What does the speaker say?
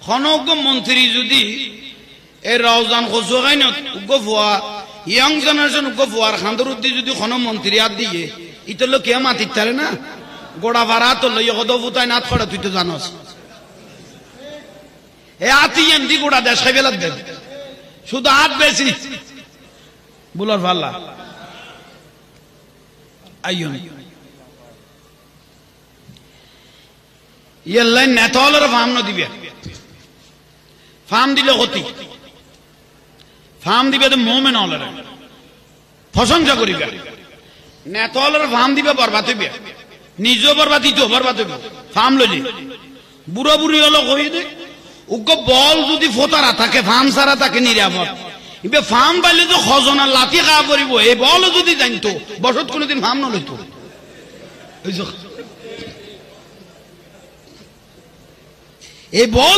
খনজ্ঞ মন্ত্রী যদি এই রওজান খসুগাইনত উগ্র ফুয়া ইয়ং জেনারেশন উগ্র ফুয়ার খান্দরুদ্দি যদি খন মন্ত্রী আর দিয়ে ইতলো কে মাতির তারে না গোড়া ভাড়া তো লইয়া কত ফুতায় নাথ করে তুই তো জানস এ আতি এমদি গোড়া দেশ খাই বেলার দেন শুধু হাত বেশি বুলার ভাল্লা আইয়ন ইয়াল্লাই নেতালের ফার্ম ন দিবে ফার্ম দিলে ক্ষতি ফার্ম দিবে তো মোমেন হলের প্রশংসা করিবে নেতালের ফার্ম দিবে বরবাদ হইবে নিজেও বরবাদ দিতেও বরবাদ হইবে ফার্ম লইলে বুড়ো বুড়ি হলো কই দে উগ্র বল যদি ফোতারা থাকে ফার্ম সারা থাকে নিরাপদ ইবে ফার্ম পাইলে তো খজনা লাঠি খাওয়া পড়িব এই বল যদি জানতো বসত কোনোদিন ফার্ম নলইতো এই বল